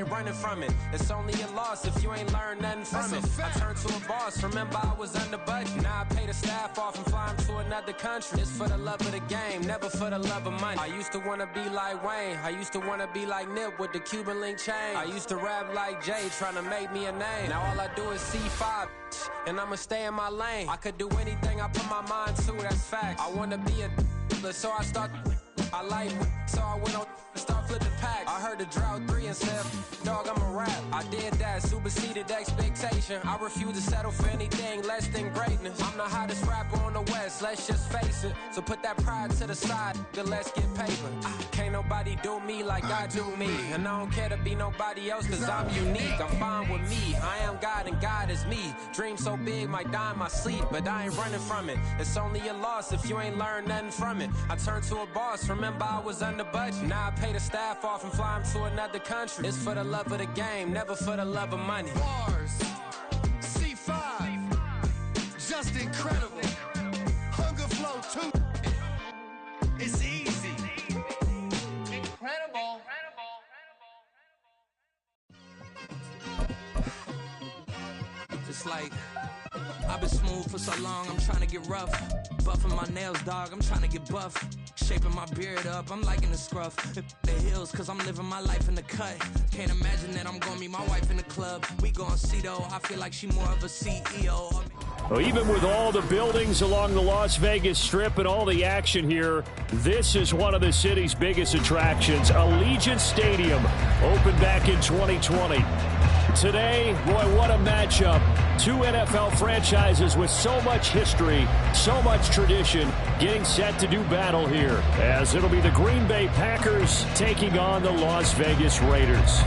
ain't running from it. It's only a loss if you ain't learned nothing from it. I turned to a boss, remember I was under budget. Now I pay the staff off and fly them to another country. It's for the love of the game, never for the love of money. I used to want to be like Wayne, I used to want to be like Nip with the Cuban link chain. I used to rap like Jay, trying to make me a name. Now all I do is C5, and I'ma stay in my lane. I could do anything I put my mind to, that's fact. I want to be a so I start, I like, so I went on and start flipping packs. I heard the drought 3 and said, dog, I'm a rap. I did that, superseded expectation. I refuse to settle for anything less than greatness. I'm the hottest rapper on the West, let's just face it. So put that pride to the side, then let's get paper. Can't nobody do me like I do me. And I don't care to be nobody else, cause I'm unique. I'm fine with me, I am God and God is me. Dream so big, might die in my sleep, but I ain't running from it. It's only a loss if you ain't learned nothing from it. I turned to a boss, remember I was under budget. Now I pay the staff off and fly them to another country. It's for the love of the game, never for the love of money. Bars, C5, just incredible. Hunger Flow 2, it's easy. Incredible. Just like I've been smooth for so long, I'm trying to get rough. Buffing my nails, dog, I'm trying to get buff. Shaping my beard up, I'm liking the scruff. The hills, cause I'm living my life in the cut. Can't imagine that I'm gonna meet my wife in the club. We gon' see though, I feel like she more of a CEO. Well, even with all the buildings along the Las Vegas Strip and all the action here, this is one of the city's biggest attractions. Allegiant Stadium opened back in 2020. Today, boy, what a matchup. Two NFL franchises with so much history, so much tradition, getting set to do battle here, as it'll be the Green Bay Packers taking on the Las Vegas Raiders.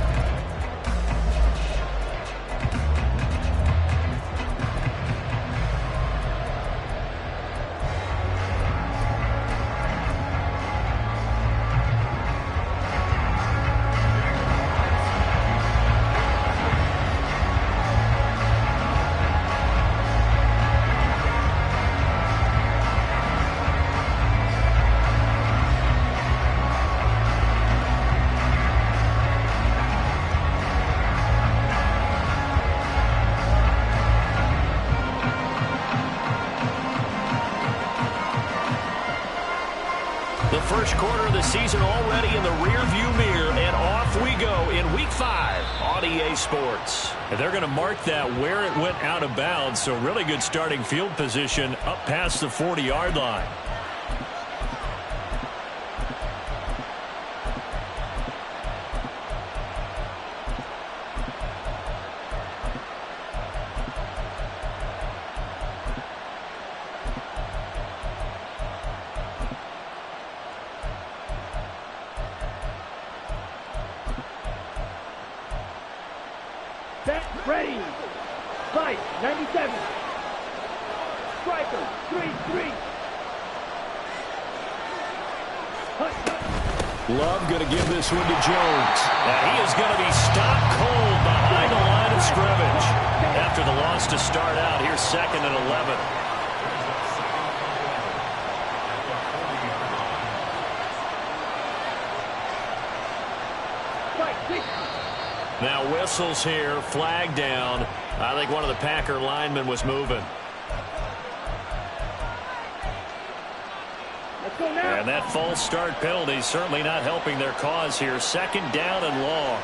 First quarter of the season already in the rearview mirror, and off we go in Week 5 on EA Sports. And they're going to mark that where it went out of bounds, so really good starting field position up past the 40-yard line. Ready, fight, 97, striker, 3-3. Love going to give this one to Jones. And he is going to be stopped cold behind the line of scrimmage. After the loss to start out, here's 2nd and 11. Now whistles here, flag down. I think one of the Packer linemen was moving. And that false start penalty certainly not helping their cause here. 2nd down and long.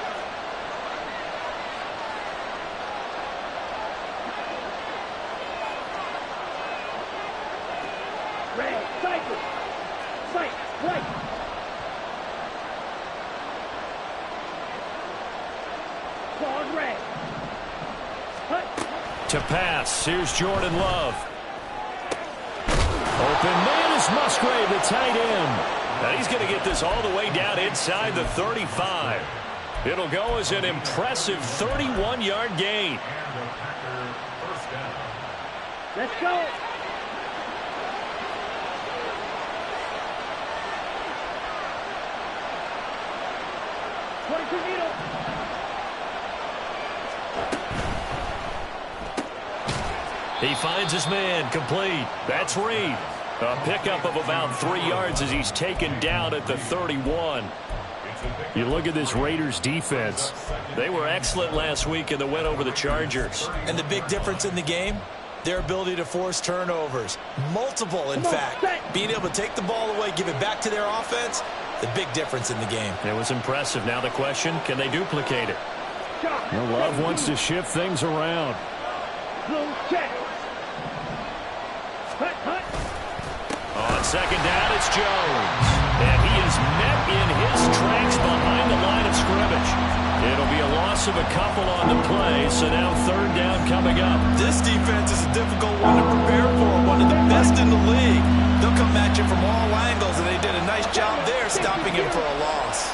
Red, cycle, sight, right. Red. To pass, here's Jordan Love. Open man is Musgrave, the tight end. Now he's going to get this all the way down inside the 35. It'll go as an impressive 31-yard gain. Let's go. He finds his man, complete. That's Reed. A pickup of about 3 yards as he's taken down at the 31. You look at this Raiders defense. They were excellent last week in the win over the Chargers. And the big difference in the game, their ability to force turnovers. Multiple, in fact. Being able to take the ball away, give it back to their offense, the big difference in the game. It was impressive. Now the question, can they duplicate it? Well, Love wants to shift things around. On second down, it's Jones. And he is met in his tracks behind the line of scrimmage. It'll be a loss of a couple on the play, so now third down coming up. This defense is a difficult one to prepare for, one of the best in the league. They'll come at you from all angles, and they did a nice job there stopping him for a loss.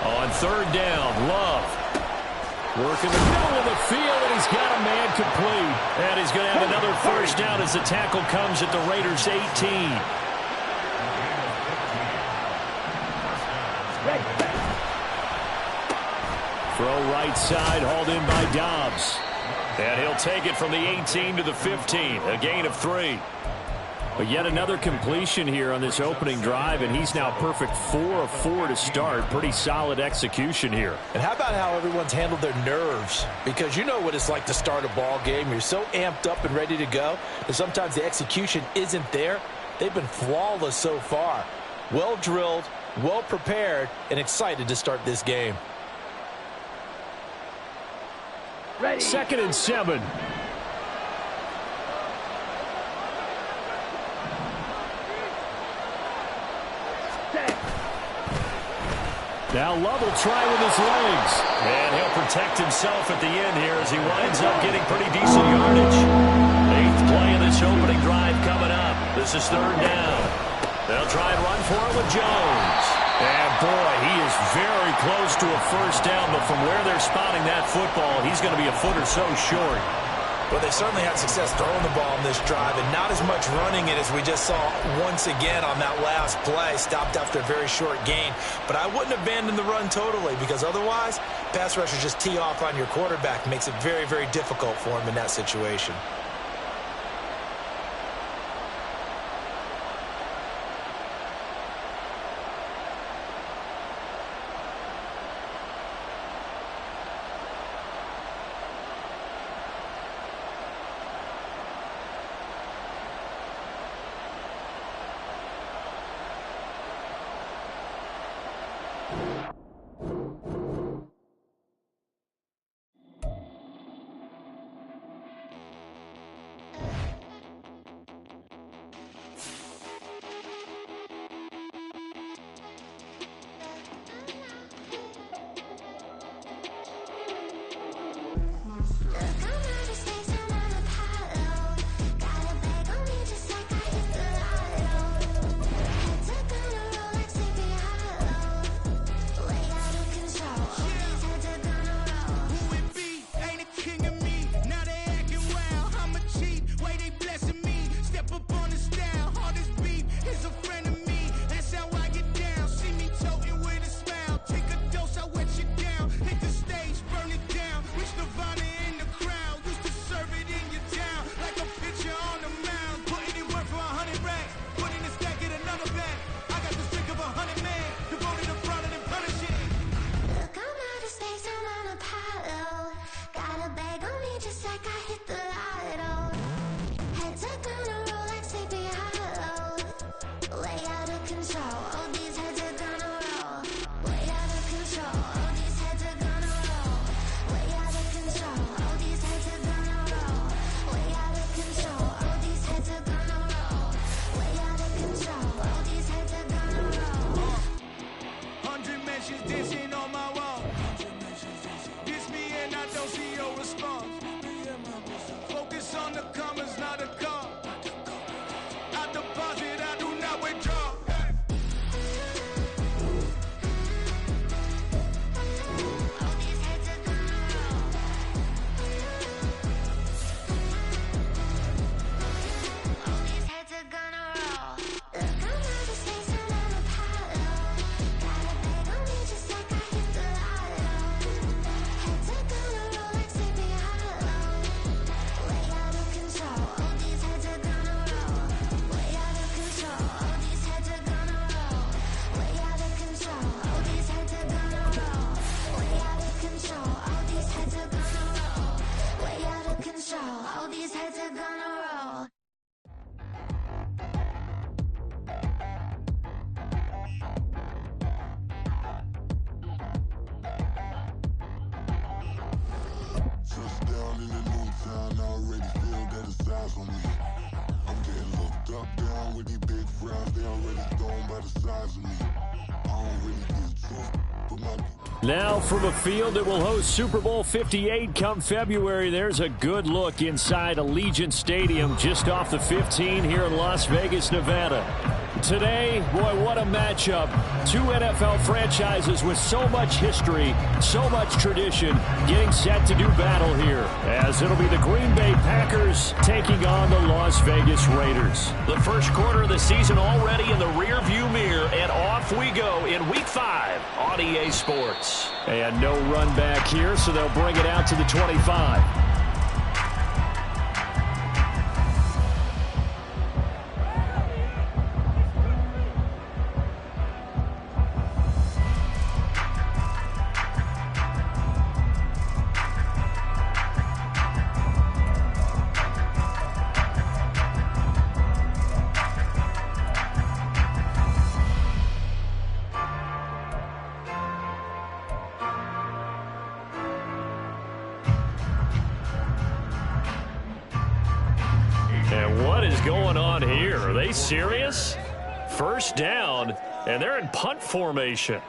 On third down, Love. Working the middle of the field, and he's got a man complete. And he's going to have another first down as the tackle comes at the Raiders' 18. Throw right side, hauled in by Dobbs. And he'll take it from the 18 to the 15, a gain of 3. But yet another completion here on this opening drive, and he's now perfect 4 of 4 to start. Pretty solid execution here. And how about how everyone's handled their nerves? Because you know what it's like to start a ball game. You're so amped up and ready to go that sometimes the execution isn't there. They've been flawless so far. Well drilled, well prepared, and excited to start this game. Ready. 2nd and 7. Now Love will try with his legs. And he'll protect himself at the end here as he winds up getting pretty decent yardage. 8th play of this opening drive coming up. This is third down. They'll try and run for it with Jones. And boy, he is very close to a first down, but from where they're spotting that football, he's going to be a foot or so short. Well, they certainly had success throwing the ball on this drive, and not as much running it as we just saw once again on that last play. Stopped after a very short gain. But I wouldn't abandon the run totally, because otherwise, pass rushers just tee off on your quarterback. Makes it very, very difficult for him in that situation. Born in a new town, I already feel that it's eyes on me. I'm getting looked up, down with these big frowns. They already gone by the size of me. I don't really get tough, but my... Now from a field that will host Super Bowl 58 come February, there's a good look inside Allegiant Stadium just off the 15 here in Las Vegas, Nevada. Today, boy, what a matchup. Two NFL franchises with so much history, so much tradition, getting set to do battle here, as it'll be the Green Bay Packers taking on the Las Vegas Raiders. The first quarter of the season already in the rearview mirror, and off we go in Week 5 on EA Sports. And no run back here, so they'll bring it out to the 25. And what is going on here? Are they serious? First down, and they're in punt formation.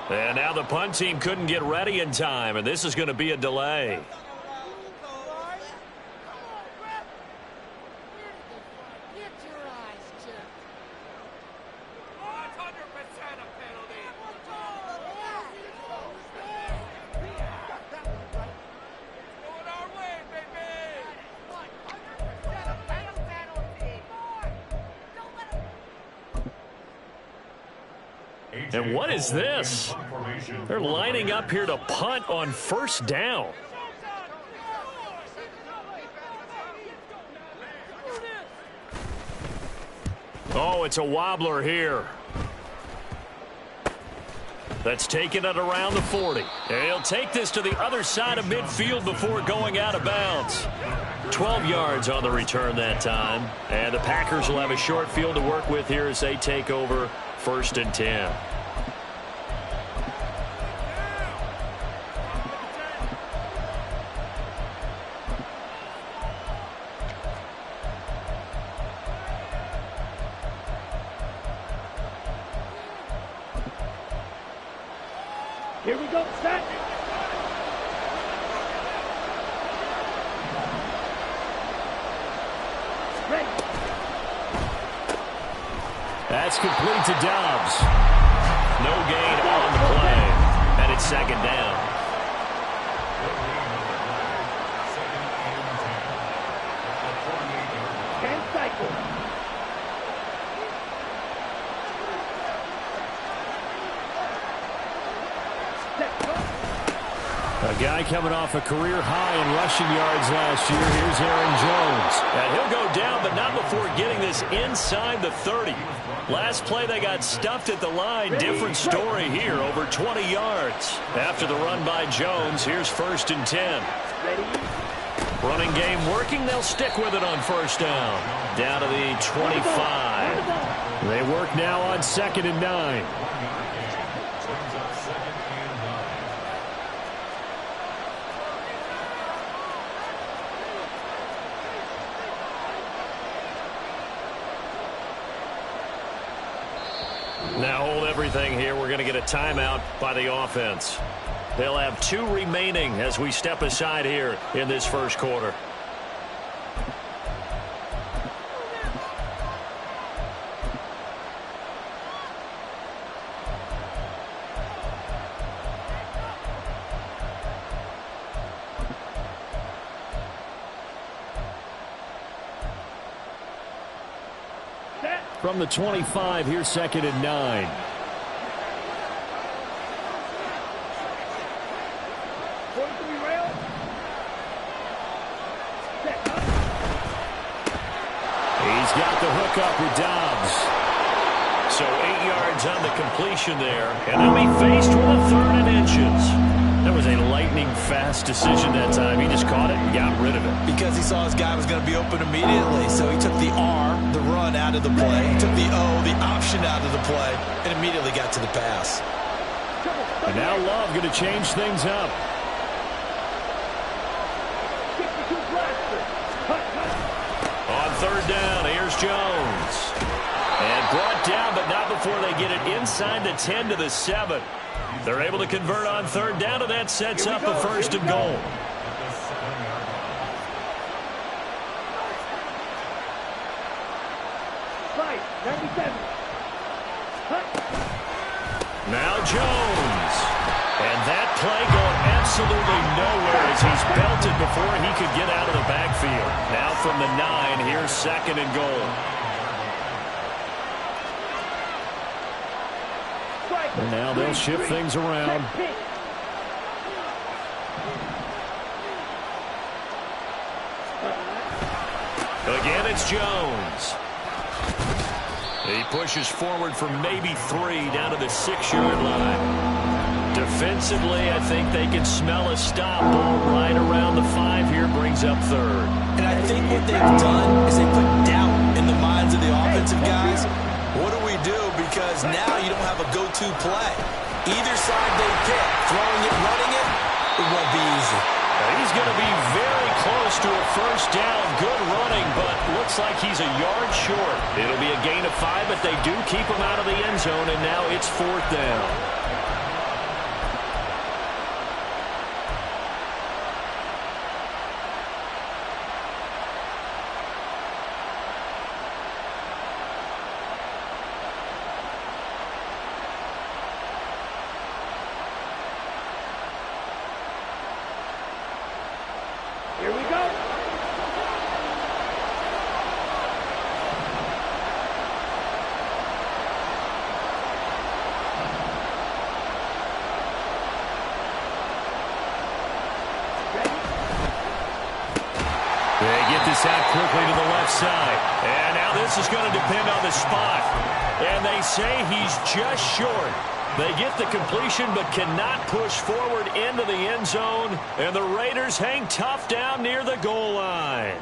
And now the punt team couldn't get ready in time, and this is going to be a delay. And what is this? They're lining up here to punt on first down. Oh, it's a wobbler here. That's taking it around the 40. And he'll take this to the other side of midfield before going out of bounds. 12 yards on the return that time. And the Packers will have a short field to work with here as they take over 1st and 10. Here we go, set. Ready. That's complete to Dobbs. No gain on the play. And it's second down. And cycle. A guy coming off a career high in rushing yards last year. Here's Aaron Jones. And he'll go down, but not before getting this inside the 30. Last play, they got stuffed at the line. Different story here, over 20 yards. After the run by Jones, here's 1st and 10. Running game working. They'll stick with it on first down. Down to the 25. They work now on 2nd and 9. Now hold everything here. We're going to get a timeout by the offense. They'll have 2 remaining as we step aside here in this first quarter. From the 25, here's 2nd and 9. He's got the hook up with Dobbs. So 8 yards on the completion there. And they'll be faced with a 3rd and inches. That was a lightning fast decision that time. He just caught it and got rid of it. Because he saw his guy was going to be open immediately. So he took the R, the run, out of the play. He took the O, the option, out of the play, and immediately got to the pass. And now Love going to change things up. On third down, here's Jones. And brought down, but not before they get it inside the 10 to the 7. They're able to convert on third down, and that sets up a first and goal. Right, 97. Now Jones. And that play going absolutely nowhere as he's belted before he could get out of the backfield. Now from the 9, here's second and goal. And now they'll shift things around. Again, it's Jones. He pushes forward for maybe 3 down to the 6-yard line. Defensively, I think they can smell a stop. Ball right around the 5 here, brings up third. And I think what they've done is they put doubt in the minds of the offensive guys. What do we do? Because now you don't have a go-to play. Either side they pick, throwing it, running it, it won't be easy. He's going to be very close to a first down. Good running, but looks like he's a yard short. It'll be a gain of 5, but they do keep him out of the end zone, and now it's fourth down. Here we go. They get this out quickly to the left side. And now this is going to depend on the spot. And they say he's just short. They get the completion but cannot push forward into the end zone. And the Raiders hang tough down near the goal line.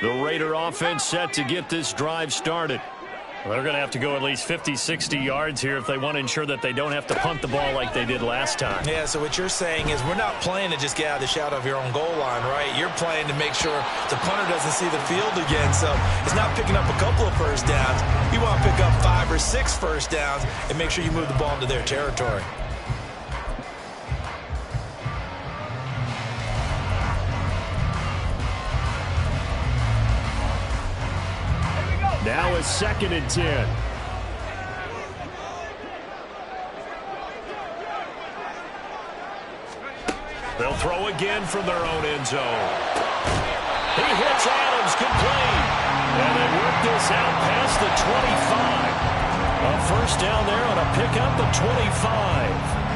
The Raider offense set to get this drive started. Well, they're going to have to go at least 50, 60 yards here if they want to ensure that they don't have to punt the ball like they did last time. Yeah, so what you're saying is we're not playing to just get out of the shadow of your own goal line, right? You're playing to make sure the punter doesn't see the field again. So it's not picking up a couple of first downs. You want to pick up 5 or 6 first downs and make sure you move the ball into their territory. Now it's 2nd and 10. They'll throw again from their own end zone. He hits Adams, complete. And they work this out past the 25. A first down there on a pickup of 25.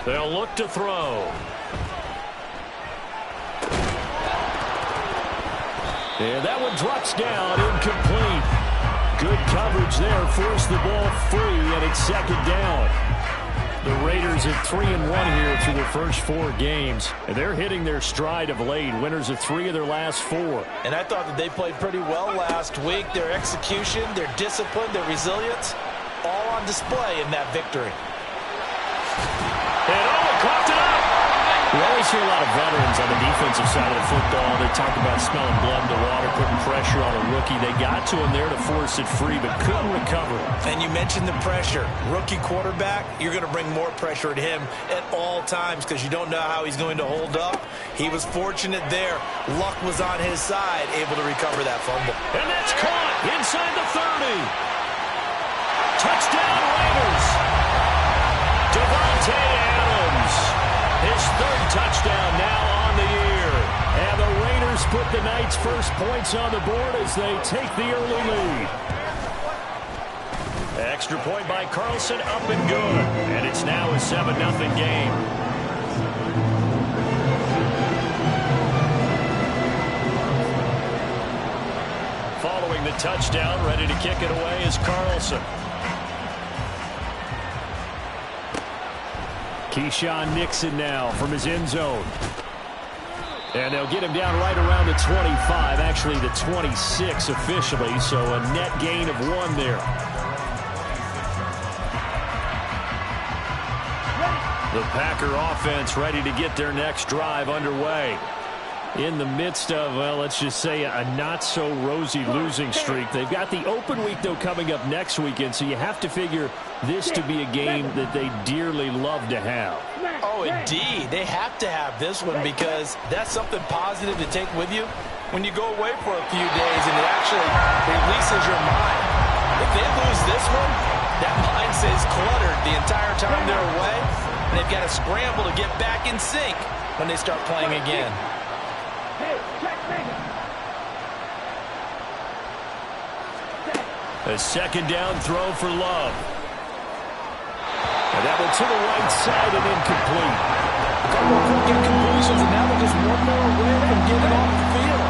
They'll look to throw. And that one drops down, incomplete. Good coverage there, forced the ball free, and it's 2nd down. The Raiders at 3-1 here through their first 4 games. And they're hitting their stride of late, winners of 3 of their last 4. And I thought that they played pretty well last week. Their execution, their discipline, their resilience, all on display in that victory. And coughed it up. We always hear a lot of veterans on the defensive side of the football. They talk about smelling blood in the water, putting pressure on a rookie. They got to him there to force it free, but couldn't recover. And you mentioned the pressure. Rookie quarterback, you're going to bring more pressure at him at all times because you don't know how he's going to hold up. He was fortunate there. Luck was on his side, able to recover that fumble. And that's caught inside the 30. Touchdown, Raiders. Devontae Adams, his 3rd touchdown now on the year. And the Raiders put the Knights' first points on the board as they take the early lead. Extra point by Carlson, up and good. And it's now a 7-0 game. Following the touchdown, ready to kick it away is Carlson. Keyshawn Nixon now from his end zone. And they'll get him down right around the 25, actually the 26 officially, so a net gain of 1 there. The Packer offense ready to get their next drive underway. In the midst of, well, let's just say a not-so-rosy losing streak. They've got the open week, though, coming up next weekend, so you have to figure this to be a game that they dearly love to have. Oh, indeed. They have to have this one because that's something positive to take with you when you go away for a few days, and it actually releases your mind. If they lose this one, that mind stays cluttered the entire time they're away, and they've got to scramble to get back in sync when they start playing again. A second down throw for Love. And that one to the right side and incomplete. A couple of quick incompletions, and now they're just one more away from getting off the field.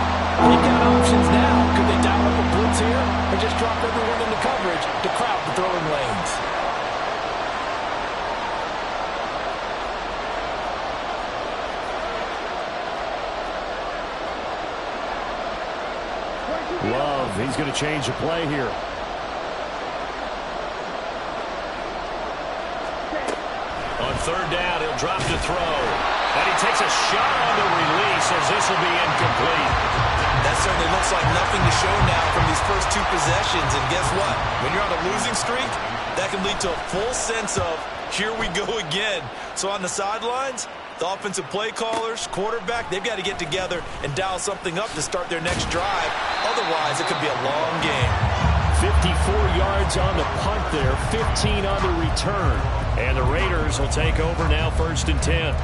They've got options now. Could they dial up a blitz here or just drop everyone into coverage to crowd the throwing lanes? Love, he's going to change the play here. On third down, he'll drop to throw. And he takes a shot on the release as this will be incomplete. That certainly looks like nothing to show now from these first 2 possessions. And guess what? When you're on a losing streak, that can lead to a full sense of, here we go again. So on the sidelines, the offensive play callers, quarterback, they've got to get together and dial something up to start their next drive. Otherwise, it could be a long game. 54 yards on the punt there, 15 on the return. And the Raiders will take over now, 1st and 10.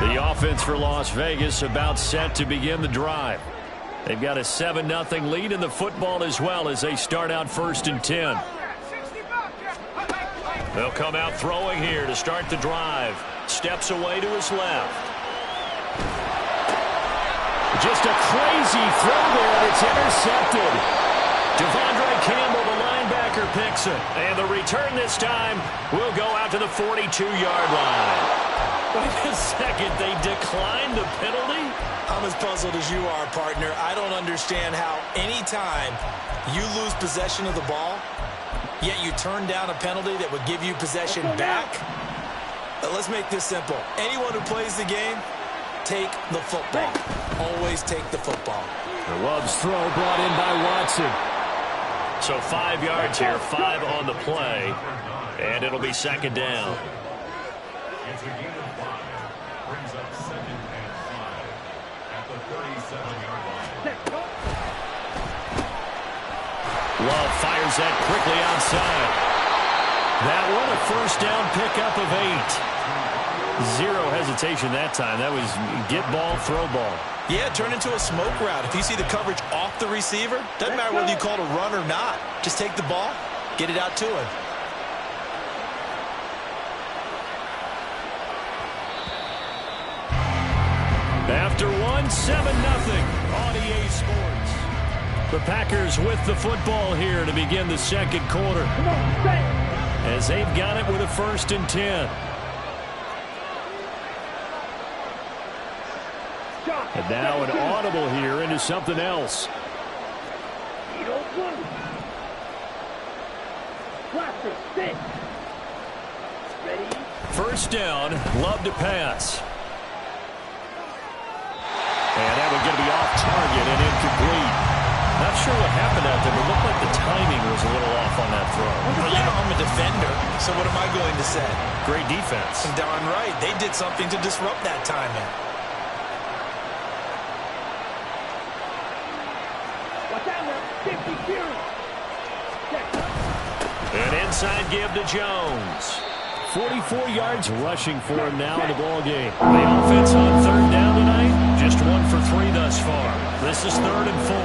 The offense for Las Vegas about set to begin the drive. They've got a 7-0 lead in the football as well as they start out 1st and 10. They'll come out throwing here to start the drive. Steps away to his left. Just a crazy throw there that's intercepted. Devondre Campbell, the linebacker, picks it. And the return this time will go out to the 42-yard line. Wait a second, they declined the penalty? I'm as puzzled as you are, partner. I don't understand how any time you lose possession of the ball, yet you turn down a penalty that would give you possession back. Let's make this simple. Anyone who plays the game, take the football. Always take the football. The Love's throw brought in by Watson. So 5 yards here, 5 on the play, and it'll be 2nd down. Love fires that quickly outside. That one a 1st down pickup of 8. Zero hesitation that time. That was get ball, throw ball. Yeah, turn into a smoke route. If you see the coverage off the receiver, doesn't matter whether you call it a run or not. Just take the ball, get it out to him. After 1, 7-0 on EA Sports. The Packers with the football here to begin the 2nd quarter. As they've got it with a 1st and 10. And now an audible here into something else. First down, Love to pass. And that one going to be off target and incomplete. Not sure what happened out there, but it looked like the timing was a little off on that throw. Well, you know I'm a defender, so what am I going to say? Great defense. Darn right. They did something to disrupt that timing. An inside give to Jones. 44 yards rushing for him now in the ball game. The offense on 3rd down tonight, just 1 for 3 thus far. This is 3rd and 4.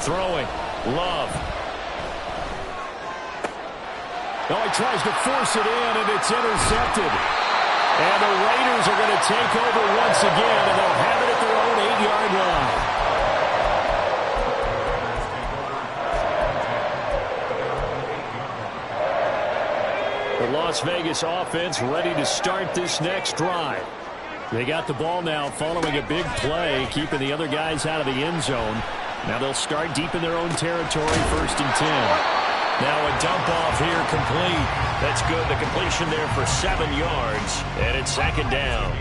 Throwing. Love. Oh, he tries to force it in, and it's intercepted. And the Raiders are going to take over once again, and they'll have it at their own 8-yard line. The Las Vegas offense ready to start this next drive. They got the ball now following a big play, keeping the other guys out of the end zone. Now they'll start deep in their own territory, 1st and 10. Now a dump off here complete. That's good. The completion there for 7 yards. And it's 2nd down.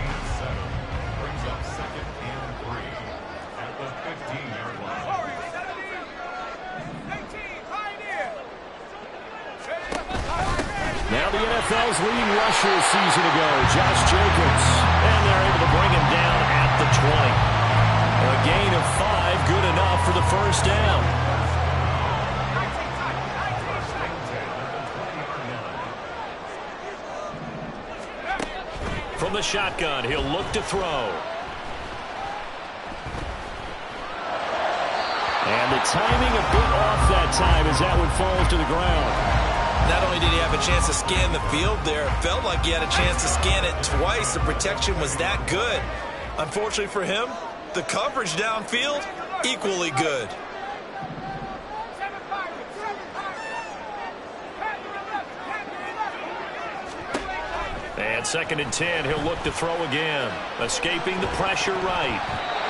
Brings up 2nd and 3 at the 15-yard line. Now the NFL's leading rusher a season ago, Josh Jacobs. And they're able to bring him down at the 20. A gain of 5, good enough for the 1st down. From the shotgun, he'll look to throw. And the timing a bit off that time as that one falls to the ground. Not only did he have a chance to scan the field there, it felt like he had a chance to scan it twice. The protection was that good. Unfortunately for him, the coverage downfield, equally good. And 2nd and 10, he'll look to throw again. Escaping the pressure right.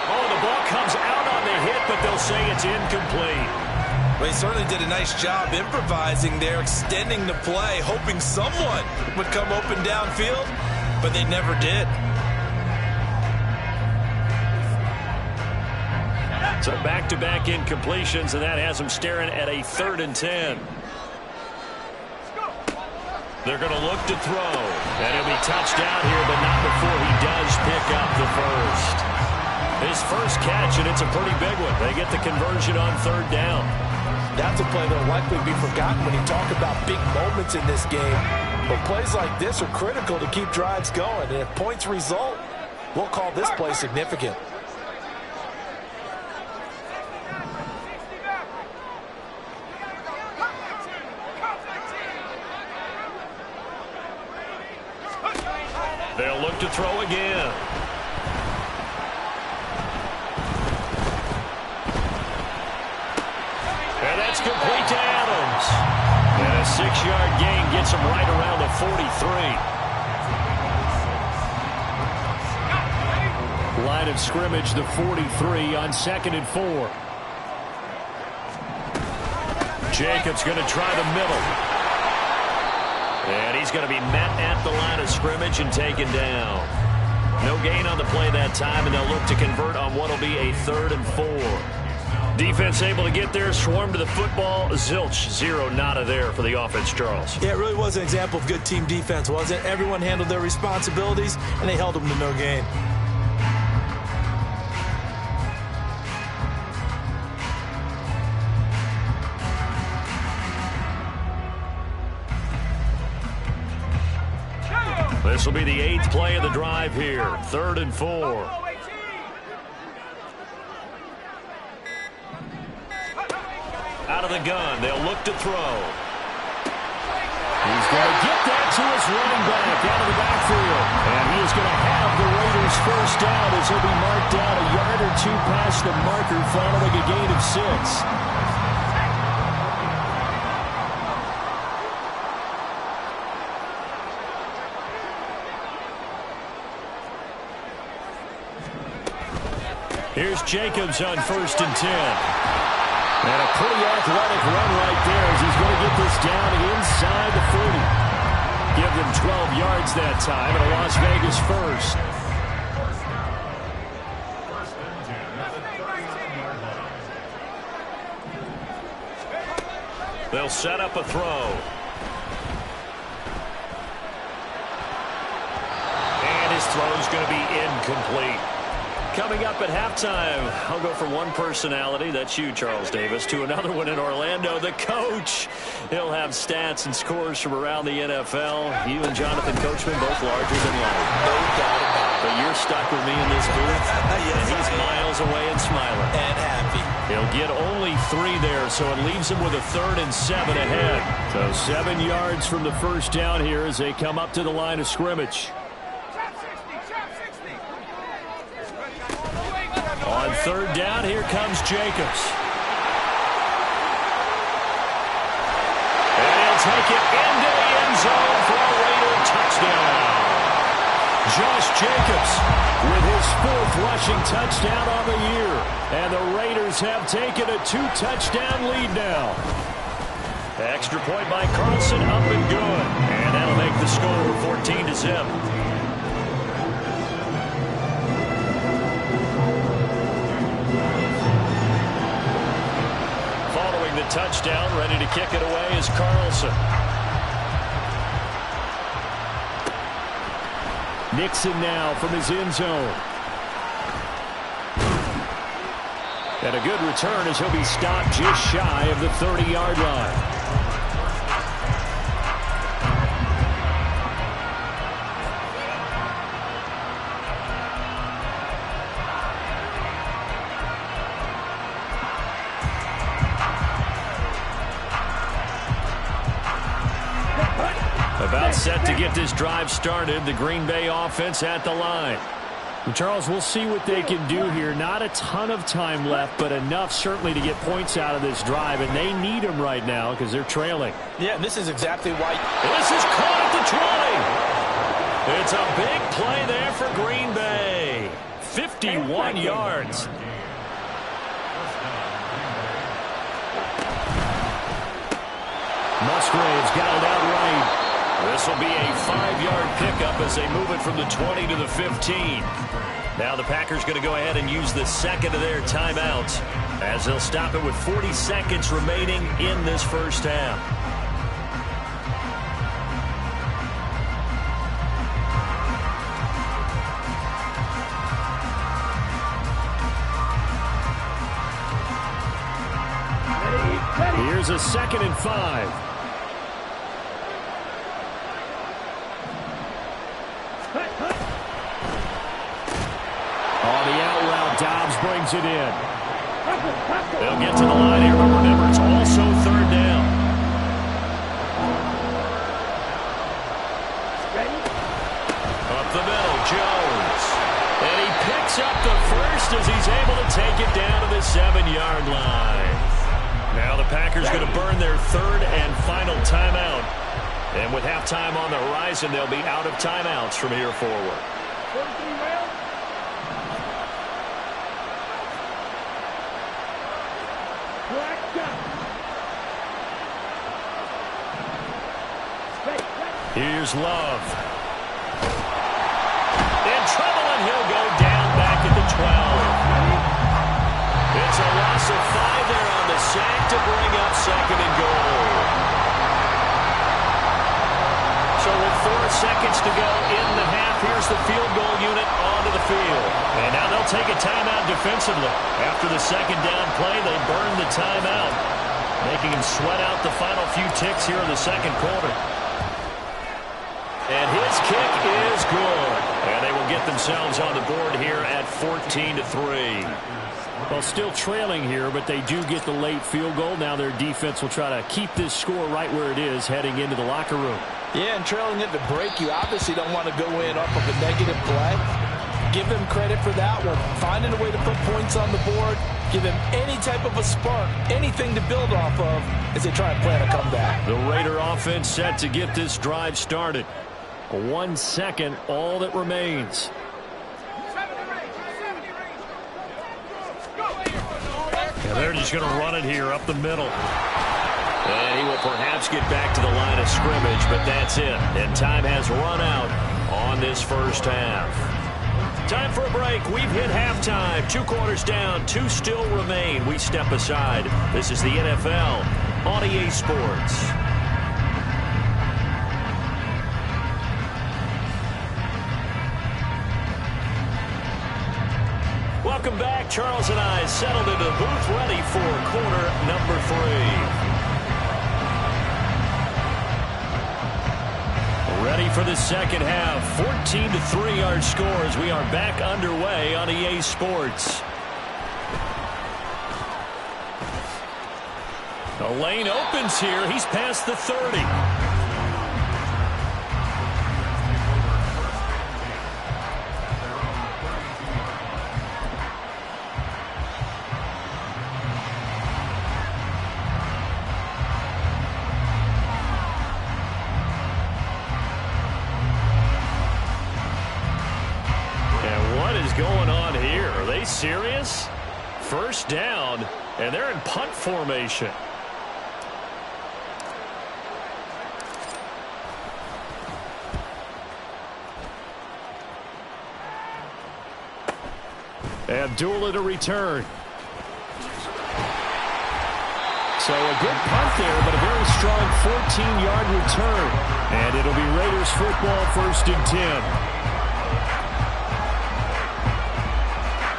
Oh, the ball comes out on the hit, but they'll say it's incomplete. Well, he certainly did a nice job improvising there, extending the play, hoping someone would come open downfield, but they never did. So back-to-back incompletions, and that has them staring at a 3rd and 10. They're going to look to throw. And he'll be touched down here, but not before he does pick up the first. His first catch, and it's a pretty big one. They get the conversion on 3rd down. That's a play that will likely be forgotten when you talk about big moments in this game. But plays like this are critical to keep drives going. And if points result, we'll call this play significant. They'll look to throw again. And that's complete to Adams. And a 6-yard gain gets him right around the 43. Line of scrimmage, the 43 on 2nd and 4. Jacobs going to try the middle. And he's going to be met at the line of scrimmage and taken down. No gain on the play that time, and they'll look to convert on what will be a 3rd and 4. Defense able to get there, swarm to the football. Zilch, 0 nada there for the offense, Charles. Yeah, it really was an example of good team defense, wasn't it? Everyone handled their responsibilities, and they held them to no gain. This will be the 8th play of the drive here. 3rd and 4. Out of the gun, they'll look to throw. He's going to get that to his running back out of the backfield. And he is going to have the Raiders 1st down as he'll be marked down a yard or 2 past the marker following a gain of 6. Here's Jacobs on 1st and 10. And a pretty athletic run right there as he's going to get this down inside the 40. Give them 12 yards that time and a Las Vegas 1st. They'll set up a throw. And his throw's going to be incomplete. Coming up at halftime, I'll go from one personality, that's you, Charles Davis, to another one in Orlando, the coach. He'll have stats and scores from around the NFL. You and Jonathan Coachman, both larger than life. No doubt about it. But you're stuck with me in this booth, and he's miles away and smiling. And happy. He'll get only 3 there, so it leaves him with a 3rd and 7 ahead. So 7 yards from the first down here as they come up to the line of scrimmage. On 3rd down, here comes Jacobs. And he'll take it into the end zone for a Raider touchdown. Josh Jacobs with his 4th rushing touchdown on the year. And the Raiders have taken a 2-touchdown lead now. Extra point by Carlson, up and good. And that'll make the score 14-0. Following the touchdown, ready to kick it away is Carlson. Nixon now from his end zone. And a good return as he'll be stopped just shy of the 30-yard line. About set to get this drive started. The Green Bay offense at the line. Well, Charles, we'll see what they can do here. Not a ton of time left, but enough certainly to get points out of this drive, and they need them right now because they're trailing. Yeah, and this is exactly why. This is caught at the 20. It's a big play there for Green Bay. 51 yards. Musgrave's got it outright. This will be a 5-yard pickup as they move it from the 20 to the 15. Now the Packers going to go ahead and use the second of their timeouts as they'll stop it with 40 seconds remaining in this first half. Here's a 2nd and 5. On the out route, Dobbs brings it in. They'll get to the line here, but remember, it's also 3rd down. Up the middle, Jones. And he picks up the first as he's able to take it down to the 7-yard line. Now the Packers going to burn their 3rd and final timeout. And with halftime on the horizon, they'll be out of timeouts from here forward. Here's Love. In trouble, and he'll go down back at the 12. It's a loss of 5 there on the sack to bring up 2nd and goal. So with 4 seconds to go in the half, here's the field goal unit onto the field. And now they'll take a timeout defensively. After the 2nd down play, they burn the timeout, making them sweat out the final few ticks here in the 2nd quarter. And his kick is good. And they will get themselves on the board here at 14-3. Well, still trailing here, but they do get the late field goal. Now their defense will try to keep this score right where it is heading into the locker room. Yeah, and trailing at the break, you obviously don't want to go in off of a negative play. Give them credit for that one. Finding a way to put points on the board. Give them any type of a spark, anything to build off of as they try and plan a comeback. The Raider offense set to get this drive started. 1 second, all that remains. Yeah, they're just going to run it here up the middle. And he will perhaps get back to the line of scrimmage, but that's it. And time has run out on this first half. Time for a break. We've hit halftime. 2 quarters down, 2 still remain. We step aside. This is the NFL on EA Sports. Welcome back. Charles and I settled into the booth, ready for quarter number 3. Ready for the second half. 14-3 our scores. We are back underway on EA Sports. A lane opens here. He's past the 30. Going on here? Are they serious? First down, and they're in punt formation. Abdullah to return. So a good punt there, but a very strong 14-yard return. And it'll be Raiders football, 1st and 10.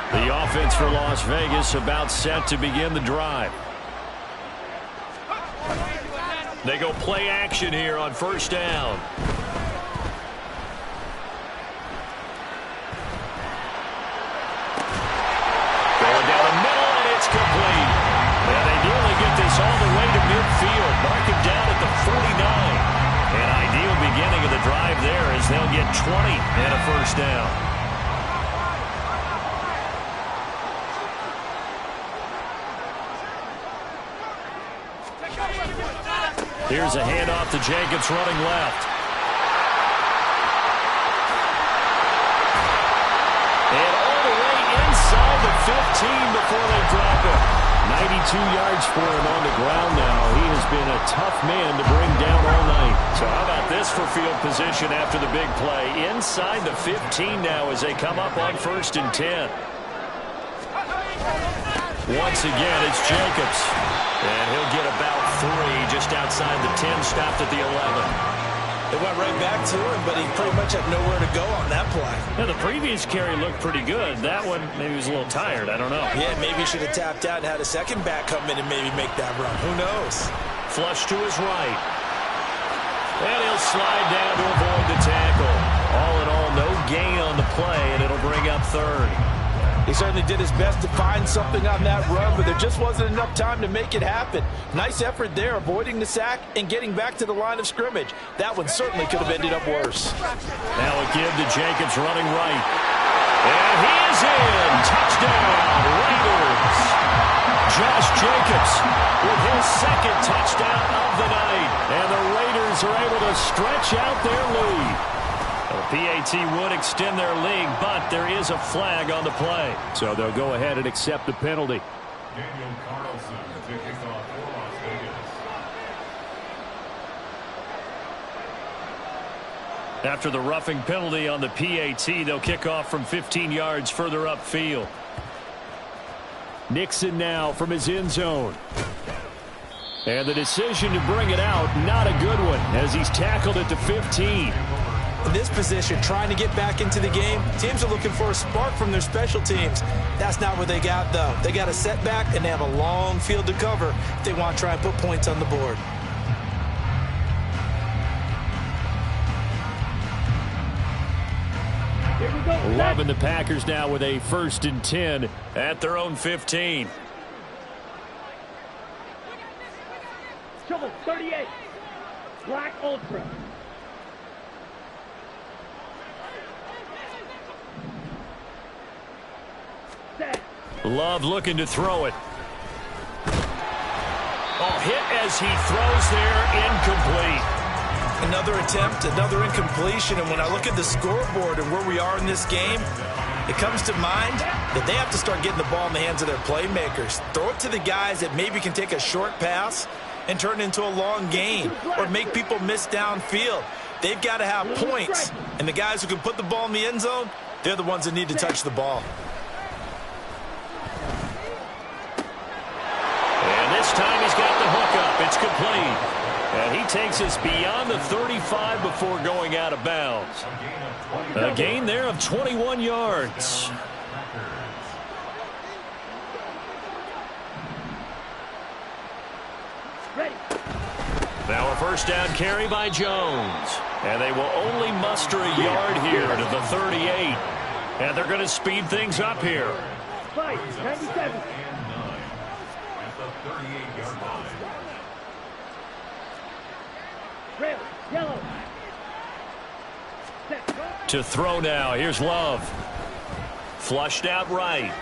The offense for Las Vegas about set to begin the drive. They go play action here on 1st down. Going down the middle, and it's complete. And they nearly get this all the way to midfield. Mark him down at the 49. An ideal beginning of the drive there as they'll get 20 and a 1st down. Here's a handoff to Jacobs running left. And all the way inside the 15 before they drop it. 92 yards for him on the ground now. He has been a tough man to bring down all night. So how about this for field position after the big play? Inside the 15 now as they come up on 1st and 10. Once again, it's Jacobs. And he'll get about 3 just outside the 10, stopped at the 11. It went right back to him, but he pretty much had nowhere to go on that play. Yeah, the previous carry looked pretty good. That one, maybe he was a little tired. I don't know. Yeah, maybe he should have tapped out and had a second back come in and maybe make that run. Who knows? Flush to his right. And he'll slide down to avoid the tackle. All in all, no gain on the play, and it'll bring up 3rd. He certainly did his best to find something on that run, but there just wasn't enough time to make it happen. Nice effort there, avoiding the sack and getting back to the line of scrimmage. That one certainly could have ended up worse. Now a give to Jacobs running right. And he is in. Touchdown, Raiders. Josh Jacobs with his 2nd touchdown of the night. And the Raiders are able to stretch out their lead. The PAT would extend their lead, but there is a flag on the play. So they'll go ahead and accept the penalty. Daniel Carlson to kick off for Las Vegas. After the roughing penalty on the PAT, they'll kick off from 15 yards further upfield. Nixon now from his end zone. And the decision to bring it out, not a good one, as he's tackled at the 15. In this position, trying to get back into the game, teams are looking for a spark from their special teams. That's not what they got, though. They got a setback, and they have a long field to cover if they want to try and put points on the board. Here we go. Loving the Packers now with a 1st and 10 at their own 15. Trouble 38. Black Ultra. Love looking to throw it. Oh, hit as he throws there, incomplete. Another attempt, another incompletion, and when I look at the scoreboard and where we are in this game, it comes to mind that they have to start getting the ball in the hands of their playmakers. Throw it to the guys that maybe can take a short pass and turn it into a long gain or make people miss downfield. They've got to have points, and the guys who can put the ball in the end zone, they're the ones that need to touch the ball. And this time he's got the hook up. It's complete. And he takes us beyond the 35 before going out of bounds. A gain there of 21 yards. Now a first down carry by Jones. And they will only muster a yard here to the 38. And they're going to speed things up here. 97. the 38-yard line. Red, yellow. To throw now. Here's Love. Flushed out right.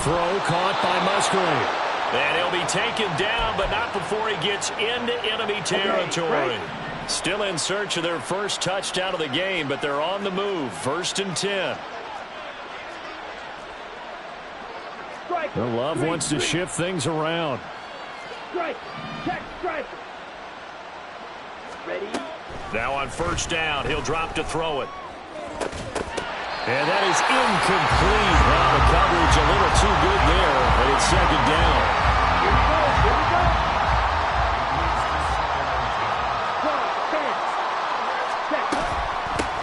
Throw caught by Musgrave. And he'll be taken down, but not before he gets into enemy territory. Still in search of their first touchdown of the game, but they're on the move. 1st and 10. The Love wants to shift things around. Strike. Check strike. Ready. Now on 1st down, he'll drop to throw it. And that is incomplete. Well, the coverage a little too good there, and it's 2nd down. Here we go. Here we go.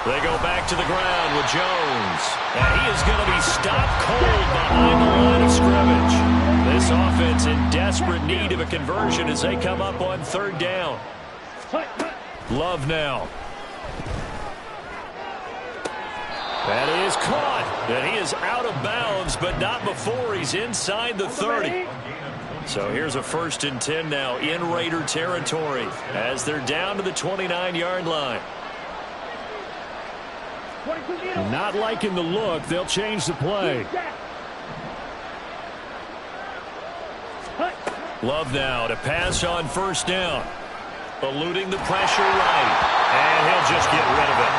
They go back to the ground with Jones. And he is going to be stopped cold behind the line of scrimmage. This offense in desperate need of a conversion as they come up on 3rd down. Love now. That is caught. And he is out of bounds, but not before he's inside the 30. So here's a 1st and 10 now in Raider territory as they're down to the 29-yard line. Not liking the look. They'll change the play. Love now to pass on 1st down. Eluding the pressure right. And he'll just get rid of it.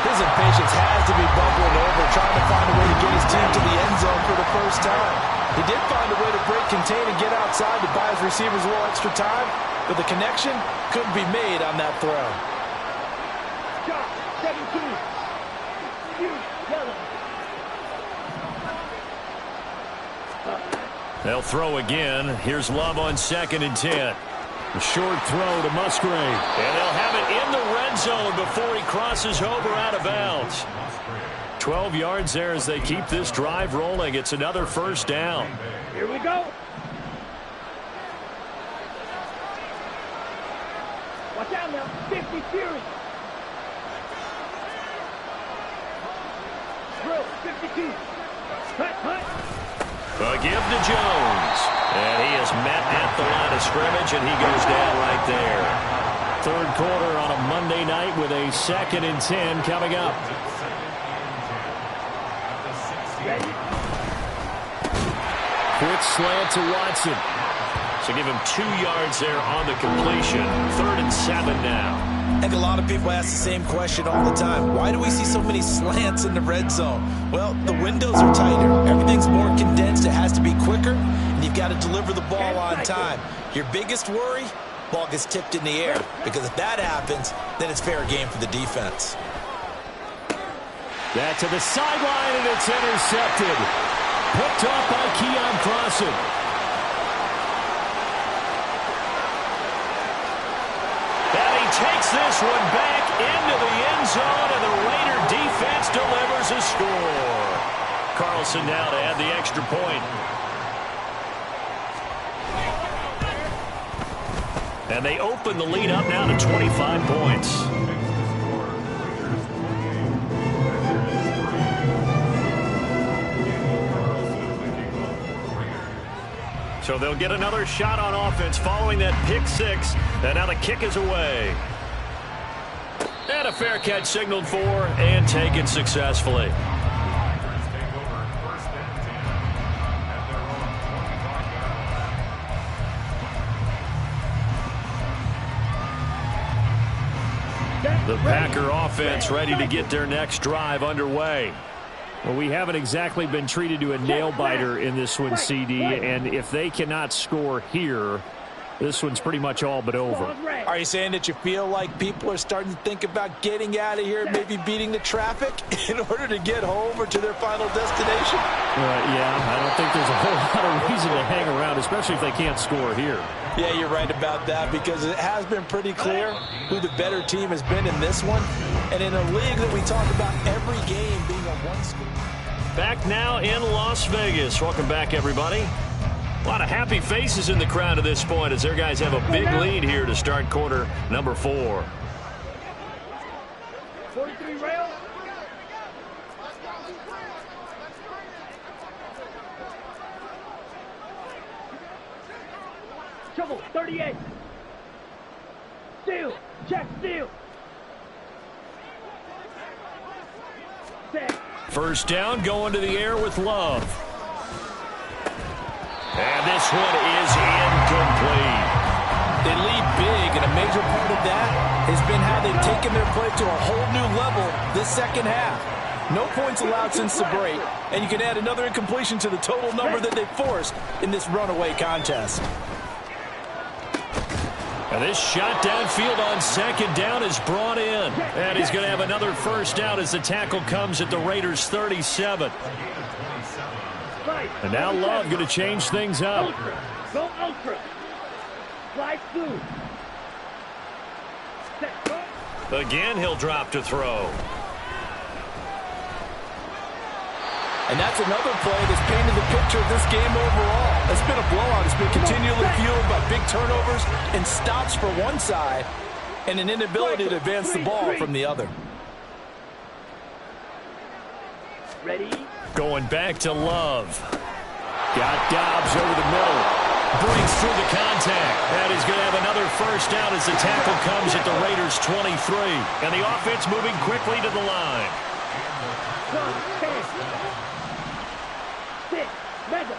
His impatience has to be bubbling over, trying to find a way to get his team to the end zone for the first time. He did find a way to break, contain, and get outside to buy his receivers a little extra time, but the connection couldn't be made on that throw. Shot, 17. They'll throw again. Here's Love on 2nd and 10. A short throw to Musgrave. And they'll have it in the red zone before he crosses over out of bounds. 12 yards there as they keep this drive rolling. It's another 1st down. Here we go. Watch out now. 50 Fury. Drill, 52. Hut. A give to Jones. And he is met at the line of scrimmage, and he goes down right there. 3rd quarter on a Monday night with a 2nd and 10 coming up. Quick slant to Watson. So give him 2 yards there on the completion. 3rd and 7 now. I think a lot of people ask the same question all the time. Why do we see so many slants in the red zone? Well, the windows are tighter. Everything's more condensed. It has to be quicker, and you've got to deliver the ball on time. Your biggest worry, ball gets tipped in the air, because if that happens, then it's fair game for the defense. That to the sideline, and it's intercepted. Picked off by Keon Crossen. Takes this one back into the end zone, and the Raider defense delivers a score. Carlson now to add the extra point. And they open the lead up now to 25 points. So they'll get another shot on offense following that pick 6. And now the kick is away. And a fair catch signaled for and taken successfully. The Packer offense ready to get their next drive underway. Well, we haven't exactly been treated to a nail-biter in this one, CD, and if they cannot score here, this one's pretty much all but over. Are you saying that you feel like people are starting to think about getting out of here, maybe beating the traffic in order to get home or to their final destination? Yeah, I don't think there's a whole lot of reason to hang around, especially if they can't score here. Yeah, you're right about that, because it has been pretty clear who the better team has been in this one. And in a league that we talk about every game being a one-score. Back now in Las Vegas. Welcome back, everybody. A lot of happy faces in the crowd at this point as their guys have a big lead here to start quarter number 4. 43 rail. Trouble, 38. Steal, check, steal. Set. First down, going to the air with Love. And this one is incomplete. They lead big, and a major part of that has been how they've taken their play to a whole new level this second half. No points allowed since the break, and you can add another incompletion to the total number that they forced in this runaway contest. And this shot downfield on second down is brought in. And he's going to have another first down as the tackle comes at the Raiders' 37. And now Love going to change things up. Ultra. Go ultra. Slide through. Set. Go. Again, he'll drop to throw. And that's another play that's painted the picture of this game overall. It's been a blowout. It's been continually fueled by big turnovers and stops for one side and an inability to advance the ball from the other. Ready? Going back to Love. Got Dobbs over the middle. Breaks through the contact. And he's going to have another first down as the tackle comes at the Raiders' 23. And the offense moving quickly to the line. 6, mega.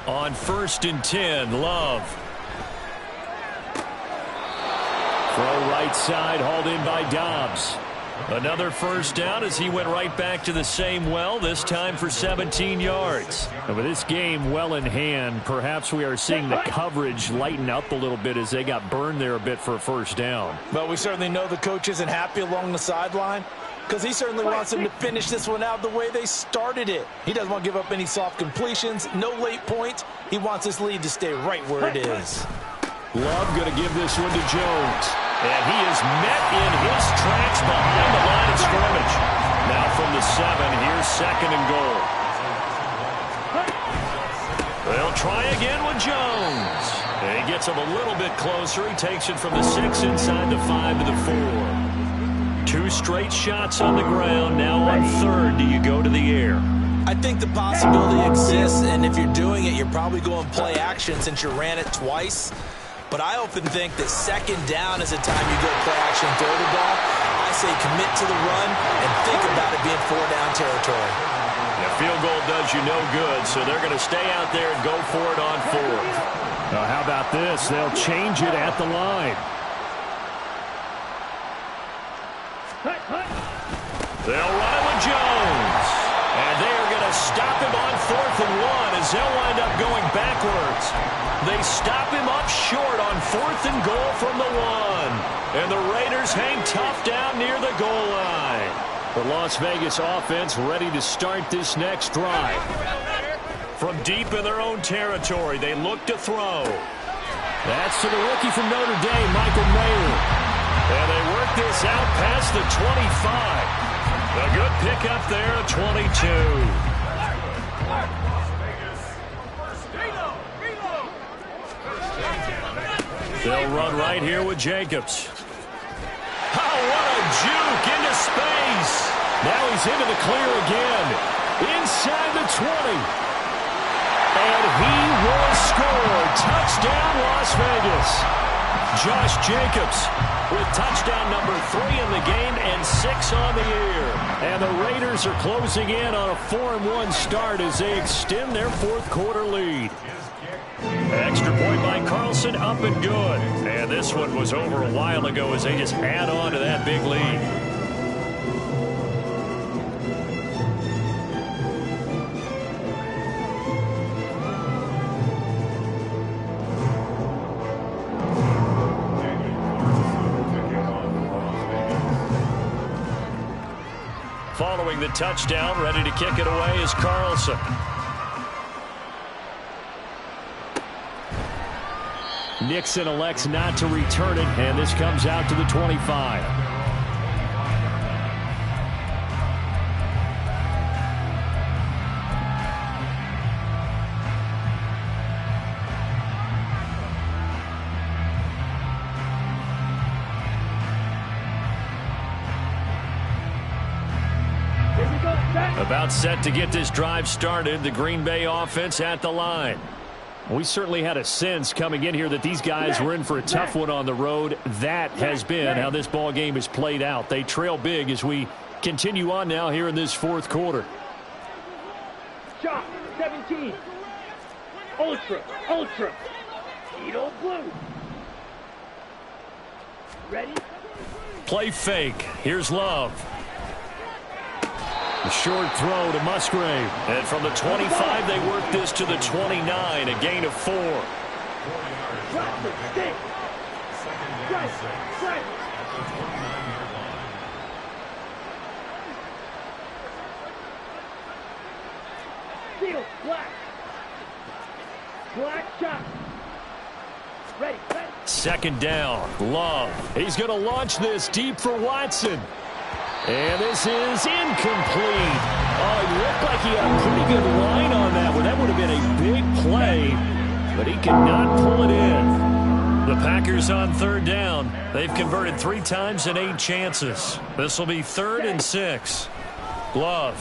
On 1st and 10, Love. Throw right side, hauled in by Dobbs. Another first down as he went right back to the same well, this time for 17 yards. And with this game well in hand, perhaps we are seeing the coverage lighten up a little bit as they got burned there a bit for a first down. But we certainly know the coach isn't happy along the sideline because he certainly wants them to finish this one out the way they started it. He doesn't want to give up any soft completions, no late points. He wants this lead to stay right where it is. Love going to give this one to Jones. And he is met in his tracks behind the line of scrimmage. Now from the 7, here's 2nd and goal. They'll try again with Jones. And he gets him a little bit closer. He takes it from the 6 inside the 5 to the 4. 2 straight shots on the ground. Now on 3rd, do you go to the air? I think the possibility exists, and if you're doing it, you're probably going play action since you ran it twice. But I often think that 2nd down is a time you go play action and throw the ball. I say commit to the run and think about it being 4-down territory. Yeah, field goal does you no good, so they're going to stay out there and go for it on 4th. Now, how about this? They'll change it at the line. They'll run it with Jones. And they are going to stop him on 4th and 1 as they'll wind up going backwards. They stop him up short on 4th and goal from the 1. And the Raiders hang tough down near the goal line. The Las Vegas offense ready to start this next drive. From deep in their own territory, they look to throw. That's to the rookie from Notre Dame, Michael Mayer. And they work this out past the 25. A good pickup there at 22. They'll run right here with Jacobs. Oh, what a juke into space. Now he's into the clear again. Inside the 20. And he will score. Touchdown, Las Vegas. Josh Jacobs with touchdown number 3 in the game and 6 on the year. And the Raiders are closing in on a 4-1 start as they extend their 4th quarter lead. Extra point by Carlson, up and good. And this one was over a while ago as they just add on to that big lead. Following the touchdown, ready to kick it away is Carlson. Nixon elects not to return it, and this comes out to the 25. About set to get this drive started. The Green Bay offense at the line. We certainly had a sense coming in here that these guys were in for a tough one on the road. That has been how this ball game is played out. They trail big as we continue on now here in this fourth quarter. Shot 17. Ultra. Edo blue. Ready? Play fake. Here's Love. A short throw to Musgrave. And from the 25, they work this to the 29, a gain of 4. Steal, black. Black shot. Ready. Second down. Love. He's going to launch this deep for Watson. And this is incomplete. Oh, it looked like he had a pretty good line on that one. That would have been a big play, but he could not pull it in. The Packers on third down. They've converted 3 times in 8 chances. This will be 3rd and 6. Love.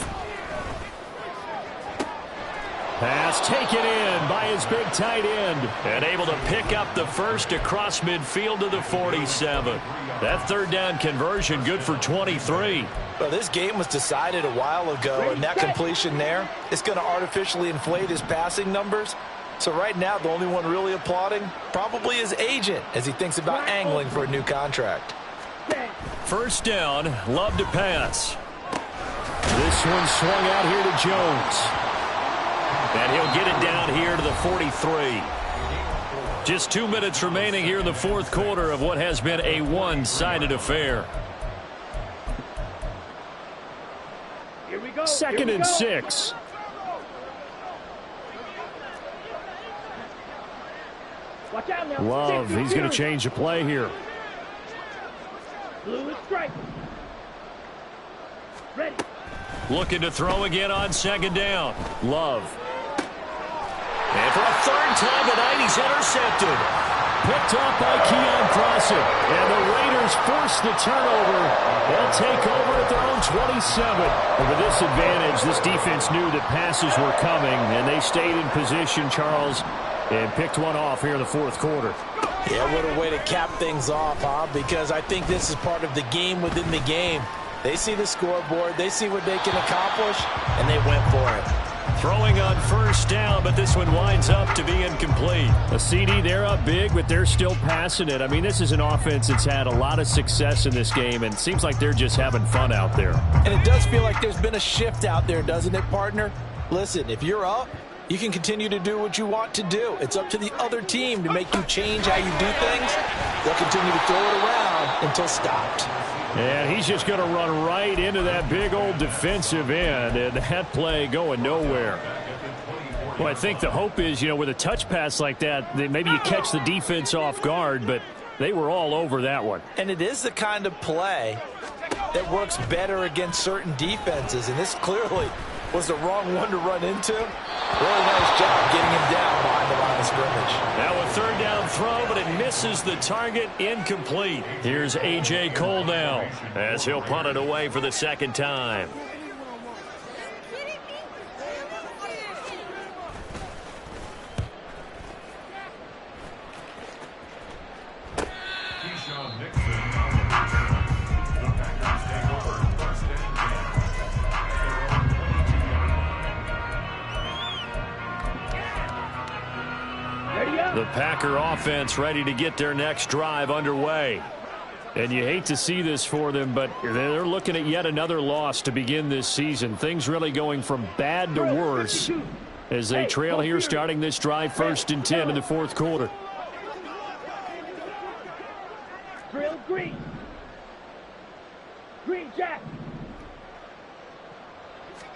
Pass taken in by his big tight end. And able to pick up the first across midfield to the 47. That third down conversion good for 23. Well, this game was decided a while ago, and that completion there is going to artificially inflate his passing numbers. So right now, the only one really applauding probably his agent as he thinks about angling for a new contract. First down, Love to pass. This one swung out here to Jones. And he'll get it down here to the 43. Just 2 minutes remaining here in the fourth quarter of what has been a one-sided affair. Here we go. 2nd and 6. Watch out now. Love, he's going to change the play here. Blue is striking. Ready. Looking to throw again on 2nd down. Love. And for a 3rd time tonight, he's intercepted. Picked off by Keon Crossett. And the Raiders force the turnover. They'll take over at their own 27. And with this advantage, this defense knew that passes were coming, and they stayed in position, Charles, and picked one off here in the fourth quarter. Yeah, what a way to cap things off, huh? Because I think this is part of the game within the game. They see the scoreboard, they see what they can accomplish, and they went for it. Throwing on first down, but this one winds up to be incomplete. A CD, they're up big, but they're still passing it. I mean, this is an offense that's had a lot of success in this game, and it seems like they're just having fun out there. And it does feel like there's been a shift out there, doesn't it, partner? Listen, if you're up, you can continue to do what you want to do. It's up to the other team to make you change how you do things. They'll continue to throw it around until stopped. And he's just going to run right into that big old defensive end, and that play going nowhere. Well, I think the hope is, with a touch pass like that, that maybe you catch the defense off guard, but they were all over that one. And it is the kind of play that works better against certain defenses, and this clearly was the wrong one to run into. Really nice job getting him down behind the line of scrimmage. Now a 3rd down throw, but it misses the target, incomplete. Here's A.J. Cole now as he'll punt it away for the 2nd time. The Packer offense ready to get their next drive underway. And you hate to see this for them, but they're looking at yet another loss to begin this season. Things really going from bad to worse as they trail here starting this drive 1st and 10 in the fourth quarter. Drill green. Green Jack.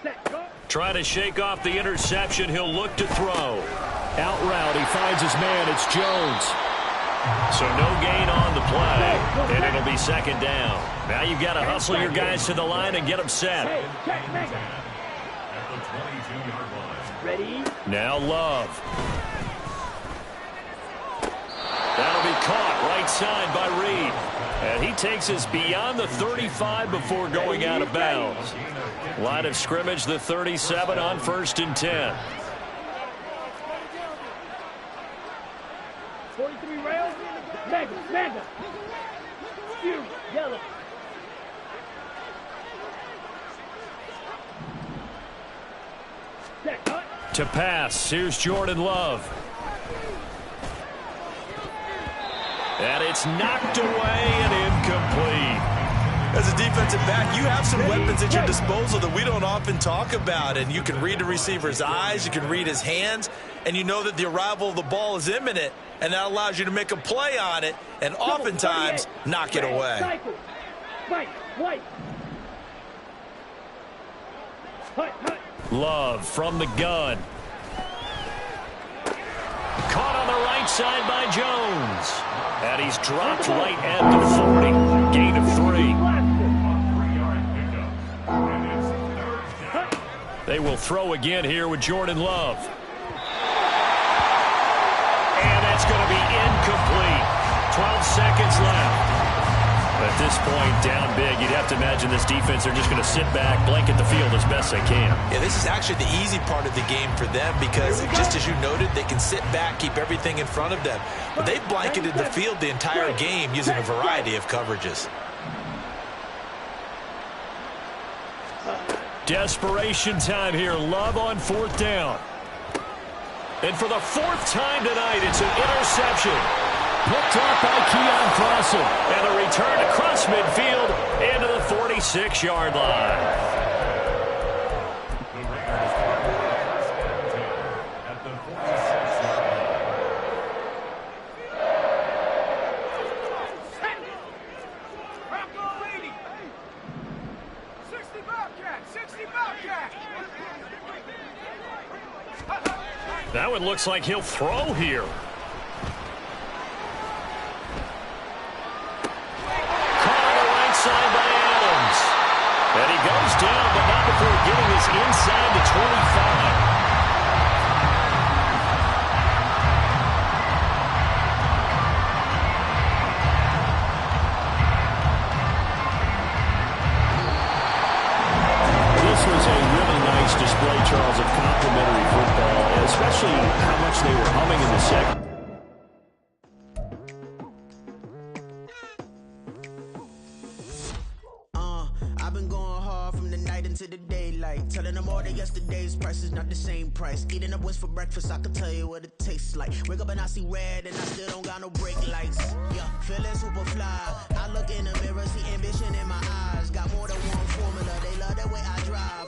Set, go. Trying to shake off the interception. He'll look to throw. Out route, he finds his man. It's Jones. So no gain on the play, and it'll be 2nd down. Now you've got to hustle your guys to the line and get them set. Ready? Now Love. That'll be caught right right side by Reed. And he takes us beyond the 35 before going out of bounds. Line of scrimmage, the 37 on 1st and 10. 43 rails. Mega. Yellow. To pass, here's Jordan Love. And it's knocked away and incomplete. As a defensive back, you have some weapons at your disposal that we don't often talk about. And you can read the receiver's eyes, you can read his hands, and you know that the arrival of the ball is imminent. And that allows you to make a play on it and oftentimes knock it away. Love from the gun. Caught on the right side by Jones. And he's dropped right at the 40. Gain of 3. They will throw again here with Jordan Love. And that's going to be incomplete. 12 seconds left. At this point, down big, you'd have to imagine this defense are just going to sit back, blanket the field as best they can. Yeah, this is actually the easy part of the game for them because, just as you noted, they can sit back, keep everything in front of them. But they've blanketed the field the entire game using a variety of coverages. Desperation time here. Love on 4th down. And for the 4th time tonight, it's an interception. Picked off by Keon Crossen. And a return across midfield into the 46-yard line. At the 46-yard line. 60 Bobcat! 60 Bobcat! That one looks like he'll throw here. Side by Adams. And he goes down, but not before getting this inside the 25. This was a really nice display, Charles, of complimentary football, and especially how much they were humming in the second. Telling them all that yesterday's price is not the same price. Eating up what's for breakfast, I can tell you what it tastes like. Wake up and I see red and I still don't got no brake lights. Yeah, feeling super fly. I look in the mirror, see ambition in my eyes. Got more than one formula, they love the way I drive.